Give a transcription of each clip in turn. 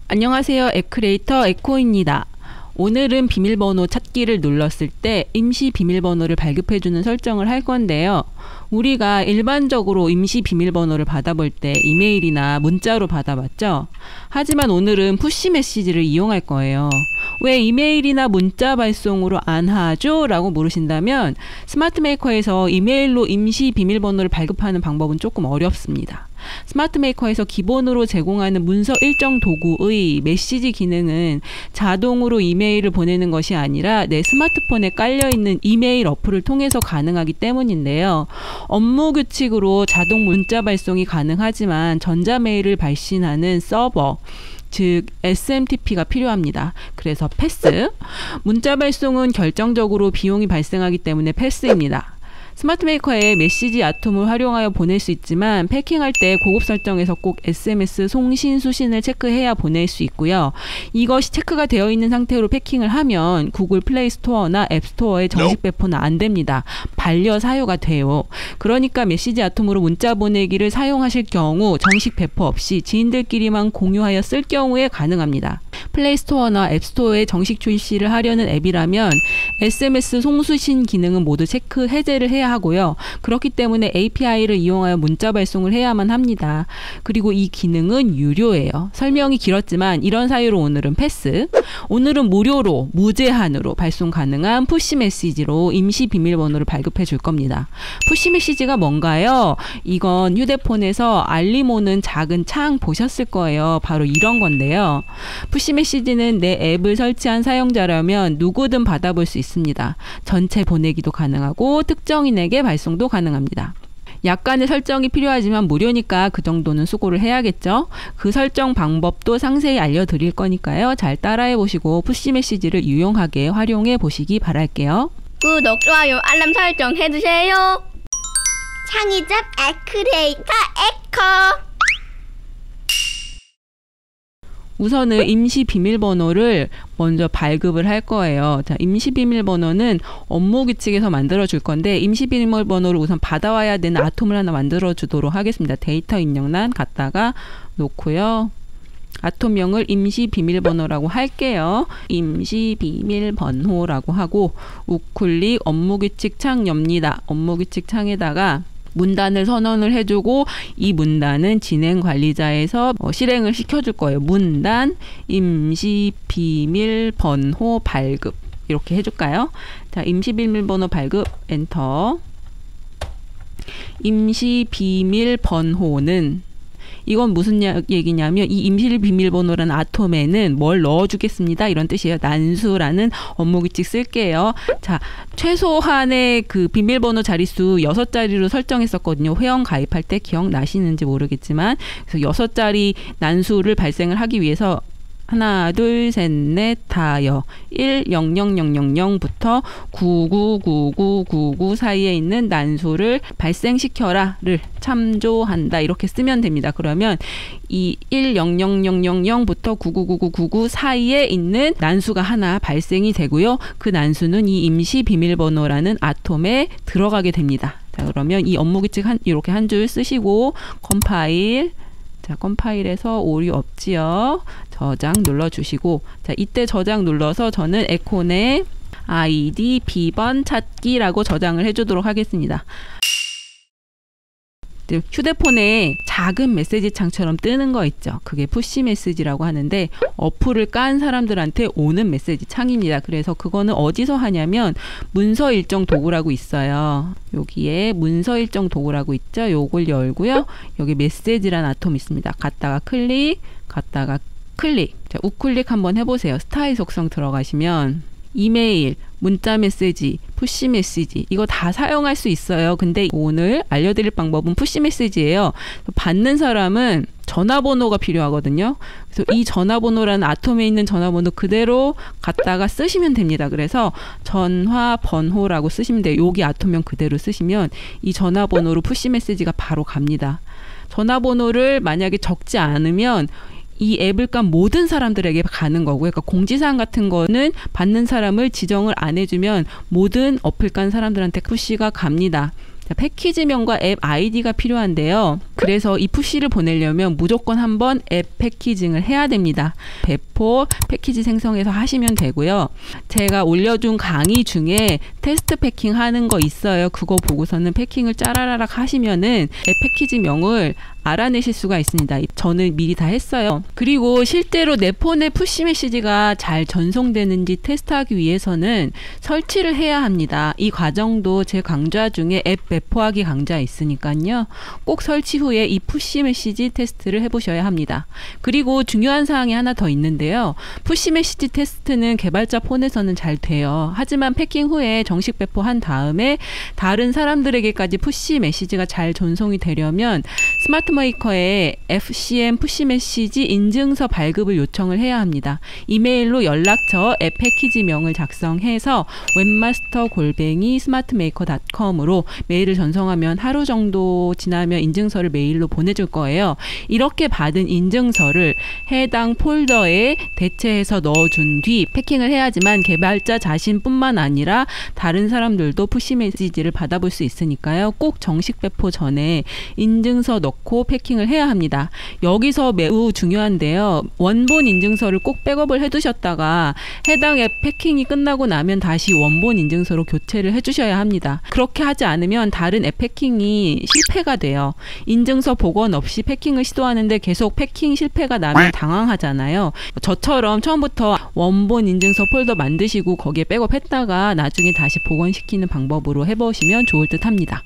안녕하세요. 앱 크리에이터 에코입니다. 오늘은 비밀번호 찾기를 눌렀을 때 임시 비밀번호를 발급해주는 설정을 할 건데요. 우리가 일반적으로 임시 비밀번호를 받아볼 때 이메일이나 문자로 받아봤죠. 하지만 오늘은 푸시 메시지를 이용할 거예요. 왜 이메일이나 문자 발송으로 안 하죠? 라고 물으신다면 스마트 메이커에서 이메일로 임시 비밀번호를 발급하는 방법은 조금 어렵습니다. 스마트 메이커에서 기본으로 제공하는 문서 일정 도구의 메시지 기능은 자동으로 이메일을 보내는 것이 아니라 내 스마트폰에 깔려있는 이메일 어플을 통해서 가능하기 때문인데요. 업무 규칙으로 자동 문자 발송이 가능하지만 전자메일을 발신하는 서버, 즉 SMTP가 필요합니다. 그래서 패스. 문자 발송은 결정적으로 비용이 발생하기 때문에 패스입니다. 스마트 메이커의 메시지 아톰을 활용하여 보낼 수 있지만 패킹할 때 고급 설정에서 꼭 SMS 송신 수신을 체크해야 보낼 수 있고요. 이것이 체크가 되어 있는 상태로 패킹을 하면 구글 플레이 스토어나 앱 스토어에 정식 배포는 안 됩니다. 반려 사유가 돼요. 그러니까 메시지 아톰으로 문자 보내기를 사용하실 경우 정식 배포 없이 지인들끼리만 공유하여 쓸 경우에 가능합니다. 플레이 스토어나 앱 스토어에 정식 출시를 하려는 앱이라면 SMS 송수신 기능은 모두 체크 해제를 해야 하고요. 그렇기 때문에 API를 이용하여 문자 발송을 해야만 합니다. 그리고 이 기능은 유료예요. 설명이 길었지만 이런 사유로 오늘은 패스. 오늘은 무료로 무제한으로 발송 가능한 푸시 메시지로 임시 비밀번호를 발급해 줄 겁니다. 푸시 메시지가 뭔가요? 이건 휴대폰에서 알림 오는 작은 창 보셨을 거예요. 바로 이런 건데요. 푸시 메시지는 내 앱을 설치한 사용자라면 누구든 받아볼 수 있습니다. 전체 보내기도 가능하고 특정인에게 발송도 가능합니다. 약간의 설정이 필요하지만 무료니까 그 정도는 수고를 해야겠죠. 그 설정 방법도 상세히 알려드릴 거니까요. 잘 따라해 보시고 푸시 메시지를 유용하게 활용해 보시기 바랄게요. 구독, 좋아요, 알람 설정 해주세요. 창의적 앱 크리에이터 에코. 우선은 임시 비밀번호를 먼저 발급을 할 거예요. 자, 임시 비밀번호는 업무 규칙에서 만들어 줄 건데 임시 비밀번호를 우선 받아와야 되는 아톰을 하나 만들어 주도록 하겠습니다. 데이터 입력란 갖다가 놓고요. 아톰명을 임시 비밀번호라고 할게요. 임시 비밀번호라고 하고 우클릭 업무 규칙 창 엽니다. 업무 규칙 창에다가 문단을 선언을 해주고 이 문단은 진행 관리자에서 실행을 시켜줄 거예요. 문단 임시 비밀번호 발급 이렇게 해줄까요? 자, 임시 비밀번호 발급 엔터. 임시 비밀번호는 이건 무슨 얘기냐면 이 임시 비밀번호라는 아톰에는 뭘 넣어주겠습니다. 이런 뜻이에요. 난수라는 업무규칙 쓸게요. 자, 최소한의 그 비밀번호 자릿수 6자리로 설정했었거든요. 회원 가입할 때 기억나시는지 모르겠지만 그래서 6자리 난수를 발생을 하기 위해서 하나, 둘, 셋, 넷, 다여 10000부터 999999 사이에 있는 난수를 발생시켜라를 참조한다. 이렇게 쓰면 됩니다. 그러면 이 10000부터 999999 사이에 있는 난수가 하나 발생이 되고요. 그 난수는 이 임시 비밀번호라는 아톰에 들어가게 됩니다. 자, 그러면 이 업무 규칙 이렇게 한 줄 쓰시고 컴파일. 자, 컴파일에서 오류 없지요. 저장 눌러주시고, 자, 이때 저장 눌러서 저는 에콘에 아이디 비번 찾기라고 저장을 해주도록 하겠습니다. 휴대폰에 작은 메시지 창처럼 뜨는 거 있죠. 그게 푸시 메시지라고 하는데 어플을 깐 사람들한테 오는 메시지 창입니다. 그래서 그거는 어디서 하냐면 문서 일정 도구라고 있어요. 여기에 문서 일정 도구라고 있죠. 요걸 열고요. 여기 메시지란 아톰 있습니다. 갔다가 클릭, 갔다가 클릭. 자, 우클릭 한번 해보세요. 스타일 속성 들어가시면 이메일, 문자 메시지, 푸시 메시지 이거 다 사용할 수 있어요. 근데 오늘 알려드릴 방법은 푸시 메시지예요. 받는 사람은 전화번호가 필요하거든요. 그래서 이 전화번호라는 아톰에 있는 전화번호 그대로 갖다가 쓰시면 됩니다. 그래서 전화번호라고 쓰시면 돼요. 여기 아톰명 그대로 쓰시면 이 전화번호로 푸시 메시지가 바로 갑니다. 전화번호를 만약에 적지 않으면 이 앱을 깐 모든 사람들에게 가는 거고요. 그러니까 공지사항 같은 거는 받는 사람을 지정을 안 해주면 모든 어플 깐 사람들한테 푸시가 갑니다. 자, 패키지명과 앱 아이디가 필요한데요. 그래서 이 푸시를 보내려면 무조건 한번 앱 패키징을 해야 됩니다. 배포 패키지 생성해서 하시면 되고요. 제가 올려준 강의 중에 테스트 패킹 하는 거 있어요. 그거 보고서는 패킹을 짜라라락 하시면은 앱 패키지명을 알아내실 수가 있습니다. 저는 미리 다 했어요. 그리고 실제로 내 폰에 푸시 메시지가 잘 전송되는지 테스트하기 위해서는 설치를 해야 합니다. 이 과정도 제 강좌 중에 앱 배포하기 강좌 있으니까요. 꼭 설치 후에 이 푸시 메시지 테스트를 해보셔야 합니다. 그리고 중요한 사항이 하나 더 있는데요. 푸시 메시지 테스트는 개발자 폰에서는 잘 돼요. 하지만 패킹 후에 정식 배포한 다음에 다른 사람들에게까지 푸시 메시지가 잘 전송이 되려면 스마트 메이커에 FCM 푸시 메시지 인증서 발급을 요청을 해야 합니다. 이메일로 연락처 앱 패키지명을 작성해서 webmaster@smartmaker.com으로 메일을 전송하면 하루 정도 지나면 인증서를 메일로 보내줄 거예요. 이렇게 받은 인증서를 해당 폴더에 대체해서 넣어준 뒤 패킹을 해야지만 개발자 자신뿐만 아니라 다른 사람들도 푸시 메시지를 받아볼 수 있으니까요. 꼭 정식 배포 전에 인증서 넣고 패킹을 해야 합니다. 여기서 매우 중요한데요. 원본 인증서를 꼭 백업을 해두셨다가 해당 앱 패킹이 끝나고 나면 다시 원본 인증서로 교체를 해주셔야 합니다. 그렇게 하지 않으면 다른 앱 패킹이 실패가 돼요. 인증서 복원 없이 패킹을 시도하는데 계속 패킹 실패가 나면 당황하잖아요. 저처럼 처음부터 원본 인증서 폴더 만드시고 거기에 백업했다가 나중에 다시 복원시키는 방법으로 해보시면 좋을 듯 합니다.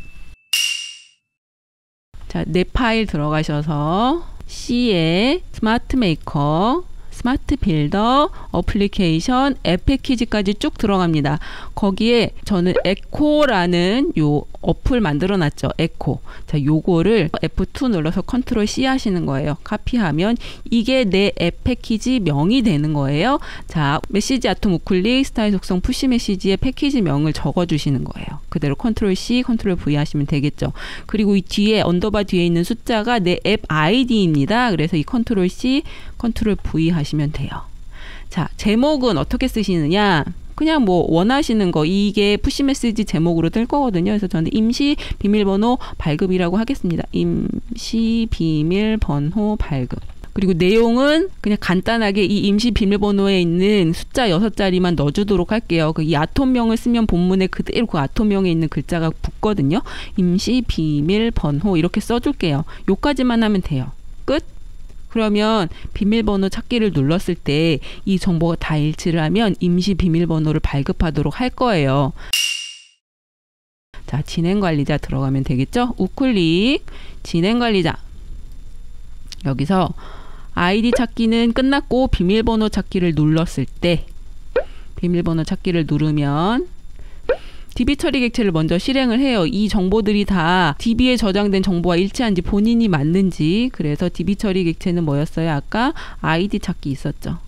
자, 내 파일 들어가셔서 C에 스마트 메이커, 스마트 빌더, 어플리케이션, 앱 패키지까지 쭉 들어갑니다. 거기에 저는 에코라는 요 어플 만들어 놨죠. 에코. 자, 요거를 F2 눌러서 컨트롤 C 하시는 거예요. 카피하면 이게 내 앱 패키지 명이 되는 거예요. 자, 메시지 아톰 우클릭 스타일 속성 푸시 메시지의 패키지 명을 적어 주시는 거예요. 그대로 컨트롤 C, 컨트롤 V 하시면 되겠죠. 그리고 이 뒤에 언더바 뒤에 있는 숫자가 내 앱 아이디입니다. 그래서 이 컨트롤 C, 컨트롤 V 하시면 돼요. 자, 제목은 어떻게 쓰시느냐? 그냥 뭐 원하시는 거, 이게 푸시 메시지 제목으로 뜰 거거든요. 그래서 저는 임시 비밀번호 발급이라고 하겠습니다. 임시 비밀번호 발급. 그리고 내용은 그냥 간단하게 이 임시 비밀번호에 있는 숫자 6자리만 넣어주도록 할게요. 이 아톰명을 쓰면 본문에 그대로 그 아톰명에 있는 글자가 붙거든요. 임시 비밀번호 이렇게 써줄게요. 요까지만 하면 돼요. 끝. 그러면 비밀번호 찾기를 눌렀을 때 이 정보가 다 일치를 하면 임시 비밀번호를 발급하도록 할 거예요. 자, 진행관리자 들어가면 되겠죠? 우클릭 진행관리자. 여기서 아이디 찾기는 끝났고 비밀번호 찾기를 눌렀을 때 비밀번호 찾기를 누르면 DB 처리 객체를 먼저 실행을 해요. 이 정보들이 다 DB에 저장된 정보와 일치한지 본인이 맞는지. 그래서 DB 처리 객체는 뭐였어요? 아까 아이디 찾기 있었죠.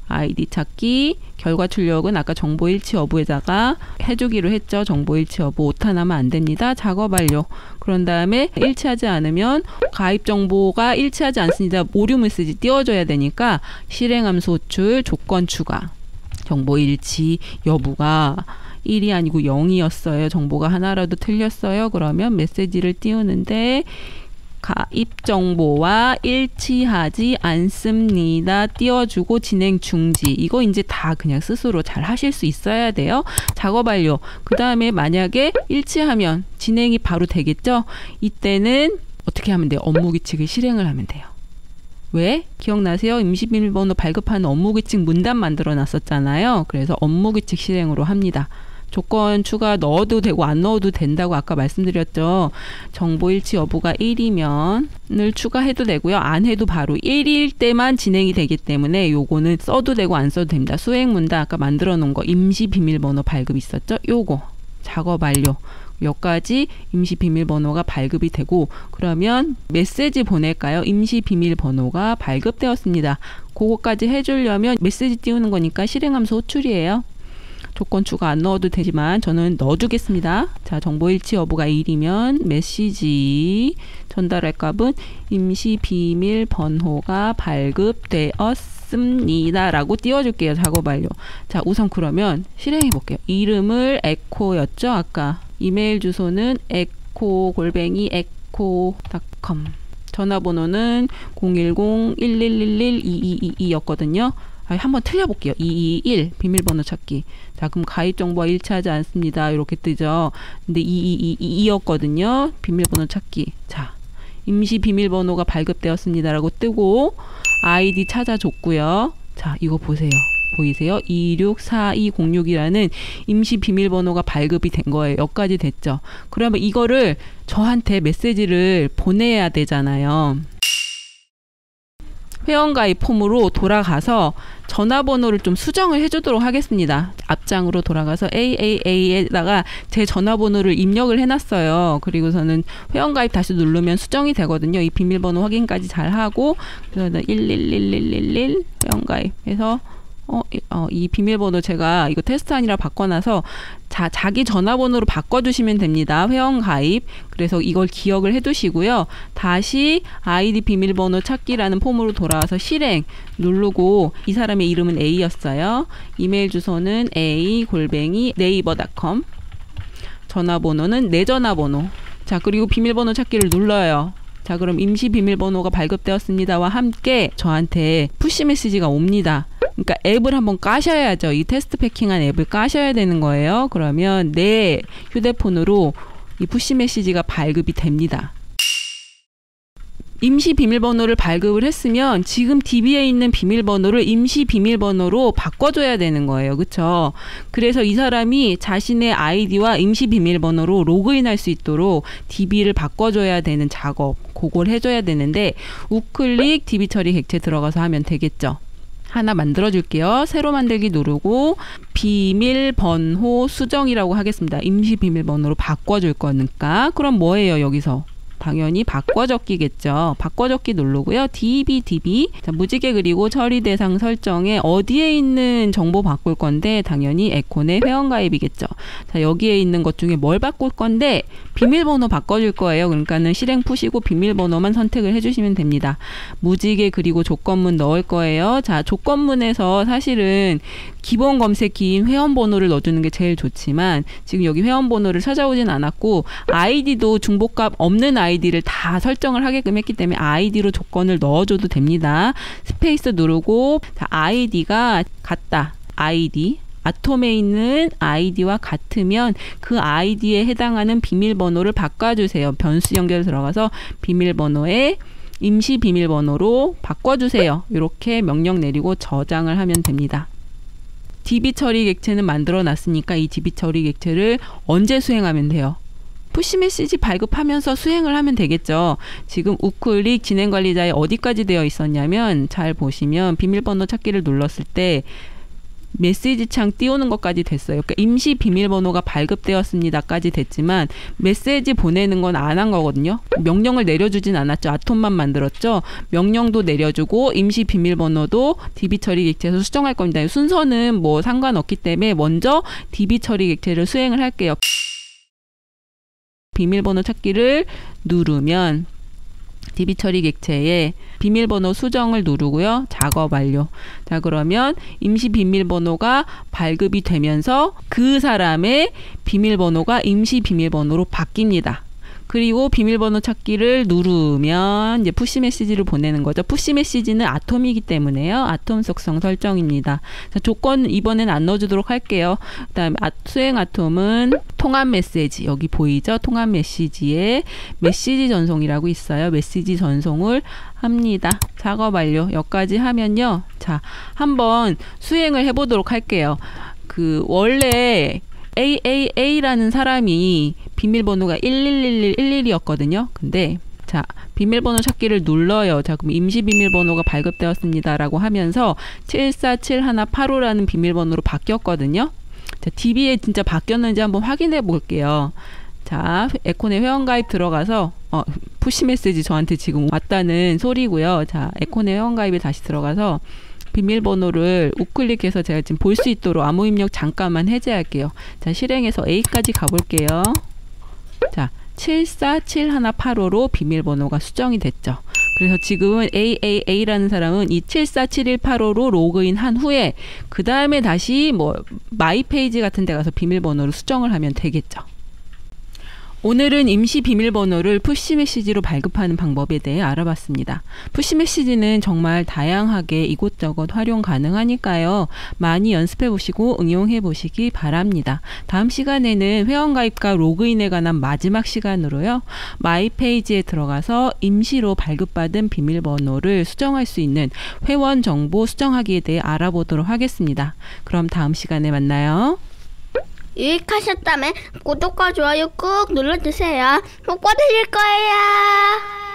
아이디 찾기 결과 출력은 아까 정보 일치 여부에다가 해주기로 했죠. 정보 일치 여부 오타나면 안 됩니다. 작업 완료. 그런 다음에 일치하지 않으면 가입 정보가 일치하지 않습니다. 오류 메시지 띄워줘야 되니까 실행함수 호출 조건 추가. 정보 일치 여부가 1이 아니고 0이었어요. 정보가 하나라도 틀렸어요. 그러면 메시지를 띄우는데 가입 정보와 일치하지 않습니다. 띄워주고 진행 중지. 이거 이제 다 그냥 스스로 잘 하실 수 있어야 돼요. 작업 완료. 그 다음에 만약에 일치하면 진행이 바로 되겠죠. 이때는 어떻게 하면 돼요? 업무 규칙을 실행을 하면 돼요. 왜? 기억나세요? 임시비밀번호 발급하는 업무 규칙 문단 만들어 놨었잖아요. 그래서 업무 규칙 실행으로 합니다. 조건 추가 넣어도 되고 안 넣어도 된다고 아까 말씀드렸죠. 정보 일치 여부가 1이면 을 추가해도 되고요. 안 해도 바로 1일 때만 진행이 되기 때문에 요거는 써도 되고 안 써도 됩니다. 수행 문단 아까 만들어 놓은 거 임시 비밀번호 발급 있었죠? 요거 작업 완료. 여기까지 임시 비밀번호가 발급이 되고 그러면 메시지 보낼까요? 임시 비밀번호가 발급되었습니다. 그거까지 해주려면 메시지 띄우는 거니까 실행함수 호출이에요. 조건 추가 안 넣어도 되지만 저는 넣어주겠습니다. 자, 정보 일치 여부가 1이면 메시지 전달할 값은 임시 비밀번호가 발급되었습니다 라고 띄워줄게요. 작업 완료. 자, 우선 그러면 실행해 볼게요. 이름을 에코였죠? 아까 이메일 주소는 echo@echo.com. 전화번호는 010-1111-2222였거든요. 한번 틀려볼게요. 221 비밀번호 찾기. 자, 그럼 가입 정보가 일치하지 않습니다. 이렇게 뜨죠. 근데 2222였거든요. 비밀번호 찾기. 자, 임시 비밀번호가 발급되었습니다라고 뜨고 아이디 찾아줬고요. 자, 이거 보세요. 보이세요? 264206이라는 임시 비밀번호가 발급이 된 거예요. 여기까지 됐죠. 그러면 이거를 저한테 메시지를 보내야 되잖아요. 회원가입 폼으로 돌아가서 전화번호를 좀 수정을 해주도록 하겠습니다. 앞장으로 돌아가서 AAA에다가 제 전화번호를 입력을 해놨어요. 그리고서는 회원가입 다시 누르면 수정이 되거든요. 이 비밀번호 확인까지 잘 하고, 그래서 1111111 회원가입해서 이 비밀번호 제가 이거 테스트 아니라 바꿔놔서 자기 전화번호로 바꿔주시면 됩니다. 회원가입. 그래서 이걸 기억을 해두시고요. 다시 아이디 비밀번호 찾기라는 폼으로 돌아와서 실행 누르고, 이 사람의 이름은 A였어요. 이메일 주소는 a@naver.com. 전화번호는 내 전화번호. 자, 그리고 비밀번호 찾기를 눌러요. 자, 그럼 임시 비밀번호가 발급되었습니다와 함께 저한테 푸시 메시지가 옵니다. 그러니까 앱을 한번 까셔야죠. 이 테스트 패킹한 앱을 까셔야 되는 거예요. 그러면 내 휴대폰으로 이 푸시 메시지가 발급이 됩니다. 임시 비밀번호를 발급을 했으면 지금 DB에 있는 비밀번호를 임시 비밀번호로 바꿔줘야 되는 거예요. 그쵸? 그래서 이 사람이 자신의 아이디와 임시 비밀번호로 로그인할 수 있도록 DB를 바꿔줘야 되는 작업, 그걸 해줘야 되는데, 우클릭 DB 처리 객체 들어가서 하면 되겠죠. 하나 만들어 줄게요. 새로 만들기 누르고 비밀번호 수정이라고 하겠습니다. 임시 비밀번호로 바꿔줄 거니까. 그럼 뭐예요 여기서? 당연히 바꿔적기겠죠. 바꿔적기 누르고요. DB. 자, 무지개 그리고 처리 대상 설정에 어디에 있는 정보 바꿀 건데, 당연히 에코네 회원가입이겠죠. 자, 여기에 있는 것 중에 뭘 바꿀 건데, 비밀번호 바꿔줄 거예요. 그러니까는 실행 푸시고 비밀번호만 선택을 해주시면 됩니다. 무지개 그리고 조건문 넣을 거예요. 자, 조건문에서 사실은 기본 검색기인 회원번호를 넣어주는 게 제일 좋지만, 지금 여기 회원번호를 찾아오진 않았고, 아이디도 중복값 없는 아이디를 다 설정을 하게끔 했기 때문에 아이디로 조건을 넣어줘도 됩니다. 스페이스 누르고, 자, 아이디가 같다. 아이디. 아톰에 있는 아이디와 같으면 그 아이디에 해당하는 비밀번호를 바꿔주세요. 변수 연결 들어가서 비밀번호에 임시 비밀번호로 바꿔주세요. 이렇게 명령 내리고 저장을 하면 됩니다. DB 처리 객체는 만들어 놨으니까 이 DB 처리 객체를 언제 수행하면 돼요? 푸시 메시지 발급하면서 수행을 하면 되겠죠. 지금 우클릭 진행관리자에 어디까지 되어 있었냐면, 잘 보시면 비밀번호 찾기를 눌렀을 때 메시지 창 띄우는 것까지 됐어요. 그러니까 임시 비밀번호가 발급되었습니다까지 됐지만 메시지 보내는 건 안 한 거거든요. 명령을 내려주진 않았죠. 아톰만 만들었죠. 명령도 내려주고 임시 비밀번호도 DB 처리 객체에서 수정할 겁니다. 순서는 뭐 상관없기 때문에 먼저 DB 처리 객체를 수행을 할게요. 비밀번호 찾기를 누르면 DB 처리 객체에 비밀번호 수정을 누르고요. 작업 완료. 자, 그러면 임시 비밀번호가 발급이 되면서 그 사람의 비밀번호가 임시 비밀번호로 바뀝니다. 그리고 비밀번호 찾기를 누르면 이제 푸시 메시지를 보내는 거죠. 푸시 메시지는 아톰이기 때문에요. 아톰 속성 설정입니다. 자, 조건 이번엔 안 넣어주도록 할게요. 그다음에 수행 아톰은 통합 메시지, 여기 보이죠? 통합 메시지에 메시지 전송이라고 있어요. 메시지 전송을 합니다. 작업 완료. 여기까지 하면요. 자, 한번 수행을 해보도록 할게요. 원래 AAA라는 사람이 비밀번호가 111111이었거든요. 근데 자, 비밀번호 찾기를 눌러요. 자, 그럼 임시 비밀번호가 발급되었습니다 라고 하면서 747185라는 비밀번호로 바뀌었거든요. 자, DB에 진짜 바뀌었는지 한번 확인해 볼게요. 자, 에코네 회원가입 들어가서 푸시 메시지 저한테 지금 왔다는 소리고요. 자, 에코네 회원가입에 다시 들어가서 비밀번호를 우클릭해서 제가 지금 볼 수 있도록 암호 입력 잠깐만 해제할게요. 자, 실행해서 A까지 가볼게요. 자, 747185로 비밀번호가 수정이 됐죠. 그래서 지금은 AAA라는 사람은 이 747185로 로그인 한 후에 그 다음에 다시 뭐 마이 페이지 같은 데 가서 비밀번호를 수정을 하면 되겠죠. 오늘은 임시 비밀번호를 푸시 메시지로 발급하는 방법에 대해 알아봤습니다. 푸시 메시지는 정말 다양하게 이곳저곳 활용 가능하니까요. 많이 연습해 보시고 응용해 보시기 바랍니다. 다음 시간에는 회원가입과 로그인에 관한 마지막 시간으로요. 마이 페이지에 들어가서 임시로 발급받은 비밀번호를 수정할 수 있는 회원 정보 수정하기에 대해 알아보도록 하겠습니다. 그럼 다음 시간에 만나요. 유익하셨다면 구독과 좋아요 꾹 눌러주세요. 복 받으실 거예요.